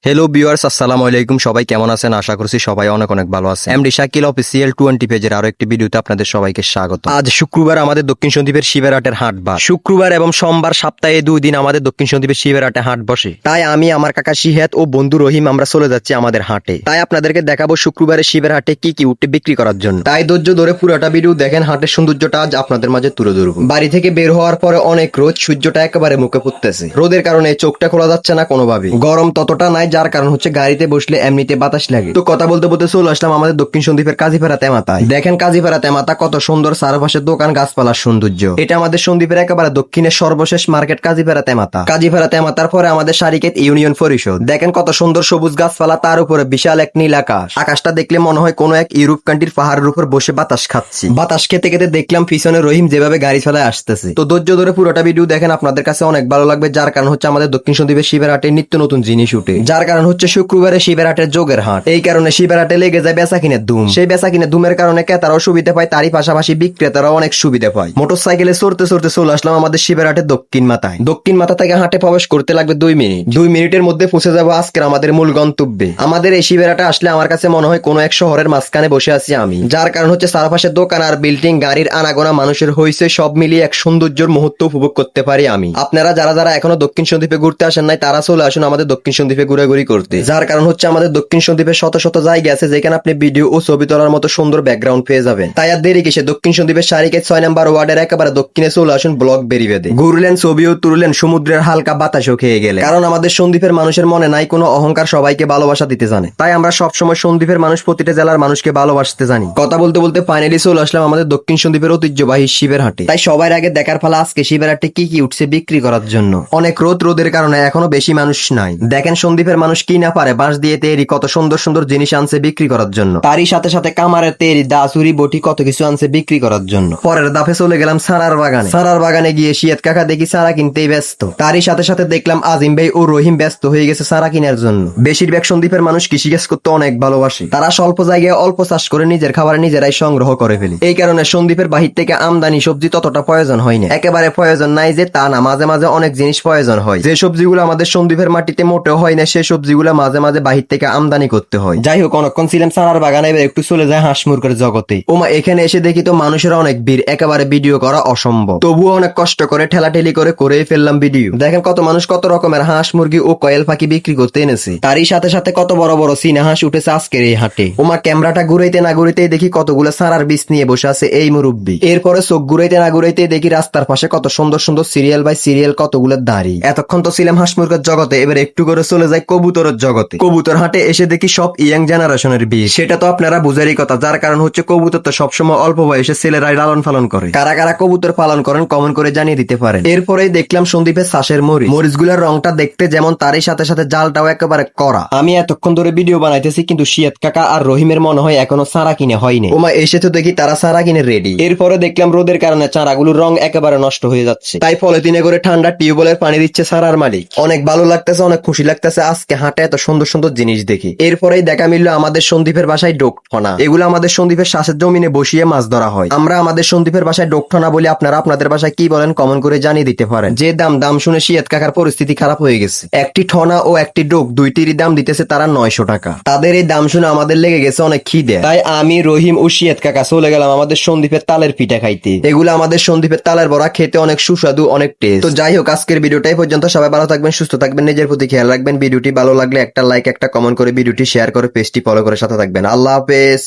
Hello viewers, আসসালামু আলাইকুম। সবাই কেমন আছেন? আশা করছি সবাই অনেক অনেক ভালো আছে। এমডি শাকিল অফিসিয়াল 20 পেজের আরো একটি ভিডিওতে আপনাদের সবাইকে স্বাগত। আজ শুক্রবার আমাদের দক্ষিণ সন্দ্বীপের শিবেরহাটের হাটবার। শুক্রবার এবং সোমবার সপ্তাহে 2 দিন আমাদের দক্ষিণ সন্দ্বীপের শিবেরহাটে হাট বসে। তাই আমি, আমার কাকা শিহাত ও বন্ধু রহিম আমরা চলে যাচ্ছি আমাদের হাটে। তাই আপনাদেরকে দেখাবো শুক্রবারের শিবের হাটে কি কি উঠে বিক্রি করার জন্য। তাই ধৈর্য ধরে পুরোটা ভিডিও দেখেন, হাটের সৌন্দর্যটা আজ আপনাদের মাঝে তুলে ধরবো। বাড়ি থেকে বের হওয়ার পরে অনেক রোদ, সূর্যটা একেবারে মুখে পড়তেছে। রোদের কারণে চোখটা খোলা যাচ্ছে না কোনোভাবে। গরম ততটা নাই, যার কারণ হচ্ছে গাড়িতে বসলে এমনিতে বাতাস লাগে। তো কথা বলতে বলতে চলে আসলাম আমাদের দক্ষিণ সন্দ্বীপের কাজীপাড়া তেমাতায়। দেখেন কাজীপাড়া তেমাতা কত সুন্দর, চারপাশে দোকান, গাছপালার সৌন্দর্য। এটা আমাদের সন্দ্বীপের একেবারে দক্ষিণের সর্বশেষ মার্কেট কাজীপাড়া তেমাতা। কাজীপাড়া তেমাতার পরে আমাদের সারিকেত ইউনিয়ন পরিষদ। দেখেন কত সুন্দর সবুজ গাছপালা, তার উপরে বিশাল এক নীল আকাশ। আকাশটা দেখলে মনে হয় কোনো এক ইউরোপ কান্ট্রির পাহাড়ের উপর বসে বাতাস খাচ্ছি। বাতাস খেতে খেতে দেখলাম পিছনে রহিম যেভাবে গাড়ি চালায় আসতেছে। তো ধৈর্য ধরে পুরোটা ভিডিও দেখেন, আপনাদের কাছে অনেক ভালো লাগবে। যার কারণ হচ্ছে আমাদের দক্ষিণ সন্দ্বীপের শিবের হাটে নিত্য নতুন জিনিস উঠে। যার কারণ হচ্ছে শুক্রবারে শিবের হাটের যোগের হাট। এই কারণে শিবের হাটে লেগে যায় বেচা কিনের ধুম। সেই বেচা কিনের ধুমের কারণে ক্রেতারাও সুবিধা পায়, তারই পাশাপাশি বিক্রেতারাও অনেক সুবিধা পায়। মোটর সাইকেলে চড়তে চড়তে চলে আসলাম আমাদের শিবের হাটের দক্ষিণ মাথায়। দক্ষিণ মাথা থেকে হাটে প্রবেশ করতে লাগবে 2 মিনিট। 2 মিনিটের মধ্যে পৌঁছে যাবো আজকের আমাদের মূল গন্তব্যে। আমাদের এই শিবের হাটে আসলে আমার কাছে মনে হয় কোনো এক শহরের মাঝখানে বসে আছি আমি। যার কারণ হচ্ছে চারপাশে দোকান আর বিল্ডিং, গাড়ির আনাগোনা, মানুষের হইছে, সব মিলিয়ে এক সৌন্দর্যের মুহূর্ত উপভোগ করতে পারি আমি। আপনারা যারা যারা এখনো দক্ষিণ সন্দ্বীপে ঘুরতে আসেন নাই, তারা চলে আসুন আমাদের দক্ষিণ সন্দ্বীপে ঘুরাঘুরি করতে। যার কারণ হচ্ছে আমাদের দক্ষিণ সন্দ্বীপে শত শত জায়গা আছে যেখানে আপনি ভিডিও ও ছবি তোলার মতো সুন্দর ব্যাকগ্রাউন্ড পেয়ে যাবেন। তাই আর দেরি কিসে, দক্ষিণ সন্দ্বীপের সারিকেত 6 নম্বর ওয়ার্ডের একেবারে দক্ষিণে চলে আসুন ব্লক বেরিবেদে। ঘুরলেন, ছবিও তুললেন, সমুদ্রের হালকা বাতাসও খেয়ে গেলেন। কারণ আমাদের সন্দ্বীপের মানুষের মনে নাই কোনো অহংকার, সবাইকে ভালোবাসা দিতে জানে। তাই আমরা সবসময় সন্দ্বীপের মানুষ, প্রতিটা জেলার মানুষকে ভালোবাসতে জানি। কথা বলতে বলতে ফাইনালি চলে আসলাম আমাদের দক্ষিণ সন্দ্বীপের ঐতিহ্যবাহী শিবের হাটে। তাই সবার আগে দেখার পালা আজকে শিবের হাটে কি কি উঠছে বিক্রি করার জন্য। অনেক রোদের কারণে এখনো বেশি মানুষ নাই। দেখেন সন্দ্বীপের মানুষ কি না পারে, বাঁশ দিয়ে তৈরি কত সুন্দর সুন্দর জিনিস আনছে বিক্রি করার জন্য। তারই সাথে সাথে কামারের তৈরি দা, চুরি, বটি কত কিছু আনছে বিক্রি করার জন্য। পরের দাফে চলে গেলাম সারার বাগানে। সারার বাগানে গিয়ে শিয়াত কাকা দেখি সারা কিনতেই ব্যস্ত। তারই সাথে সাথে দেখলাম আজিম ভাই ও রহিম ব্যস্ত হয়ে গেছে সারা কেনার জন্য। বেশিরভাগ সন্দ্বীপের মানুষ কৃষিকাজ করতে অনেক ভালোবাসে। তারা স্বল্প জায়গায় অল্প চাষ করে নিজের খাবার নিজেরাই সংগ্রহ করে ফেলে। এই কারণে সন্দ্বীপের বাহির থেকে আমদানি সবজি ততটা প্রয়োজন হয় না। একেবারে প্রয়োজন নাই যে তা না, মাঝে মাঝে অনেক জিনিস প্রয়োজন হয়। যে সবজিগুলো আমাদের সন্দ্বীপের মাটিতে মোটেও হয় না, সেই সবজিগুলো মাঝে মাঝে বাহির থেকে আমদানি করতে হয়। যাই হোক, অনেকক্ষণ ছিলাম সারার বাগানে, এবার একটু চলে যায় হাঁস মুরগের জগতে। ওমা, এখানে এসে দেখি তো মানুষের অনেক ভিড়, একেবারে ভিডিও করা অসম্ভব। তবুও অনেক কষ্ট করে ঠেলাঠেলি করেই ফেললাম ভিডিও। দেখেন কত মানুষ কত রকমের হাঁস মুরগি ও কয়েল পাখি বিক্রি করতে এনেছে। তারই সাথে সাথে কত বড় বড় চীনা হাঁস উঠেছে আজকের এই হাটে। ওমা, ক্যামেরাটা ঘুরাইতে না ঘুরাইতেই দেখি কতগুলো সারার বীজ নিয়ে বসে আছে এই মুরব্বী। এরপরে চোখ ঘুরাইতে না ঘুরাইতেই দেখি রাস্তার পাশে কত সুন্দর সুন্দর সিরিয়াল বাই সিরিয়াল কতগুলো দাড়ি। এতক্ষণ তো ছিলাম হাঁস মুরগের জগতে, এবার একটু করে চলে যায় কবুতরের জগতে। কবুতর হাটে এসে দেখি সব ইয়াং জেনারেশনের বীজ। সেটা তো আপনারা বুঝারই কথা, যার কারণ হচ্ছে কবুতর তো সবসময় অল্প বয়সে ছেলেরাই লালন পালন করে। কারা কারা কবুতর পালন করেন কমেন্ট করে জানিয়ে দিতে পারেন। এরপরেই দেখলাম সন্দ্বীপের চাষের মরিচগুলোর রংটা দেখতে যেমন, তারই সাথে সাথে জালটাও একেবারে কড়া। আমি এতক্ষণ ধরে ভিডিও বানাইতেছি, কিন্তু শিয়াত কাকা আর রহিমের মনে হয় এখনো চারা কিনে হয়নি। ওমা, এসে তো দেখি তারা চারা কিনে রেডি। এরপরে দেখলাম রোদের কারণে চারাগুলোর রং একেবারে নষ্ট হয়ে যাচ্ছে। তাই পলিথিনে করে ঠান্ডা টিউবওয়েলের পানি দিচ্ছে চারার মালিক। অনেক ভালো লাগতেছে, অনেক খুশি লাগতেছে আজকে হাটে এত সুন্দর সুন্দর জিনিস দেখি। এরপরেই দেখা মিললো আমাদের সন্দ্বীপের বাসায় ডোকঠনা। এগুলো আমাদের সন্দ্বীপের শ্বাসের জমিনে বসিয়ে মাছ ধরা হয়। আমরা আমাদের সন্দ্বীপের বাসায় ডোকঠনা বলি, আপনারা আপনাদের বাসায় কি বলেন কমেন্ট করে জানিয়ে দিতে পারেন। যে দাম শুনে শিয়াত কাকার পরিস্থিতি খারাপ হয়ে গেছে। একটি ঠনা ও একটি ডোক দুইটিরই দাম দিতেছে তারা 900 টাকা। তাদের এই দাম শুনে আমাদের লেগে গেছে অনেক খিদে। তাই আমি, রহিম ও শিয়াত কাকা চলে গেলাম আমাদের সন্দ্বীপের তালের পিঠা খাইতে। এগুলো আমাদের সন্দ্বীপের তালের বড়া, খেতে অনেক সুস্বাদু, অনেক টেস্ট। তো যাই হোক, আজকের ভিডিওটাই পর্যন্ত। সবাই ভালো থাকবেন, সুস্থ থাকবেন, নিজের প্রতি খেয়াল রাখবেন। ভিডিওটি ভালো লাগলে একটা লাইক, একটা কমেন্ট করে ভিডিওটি শেয়ার করে পেজটি ফলো করে সাথে থাকবেন। আল্লাহ হাফেজ।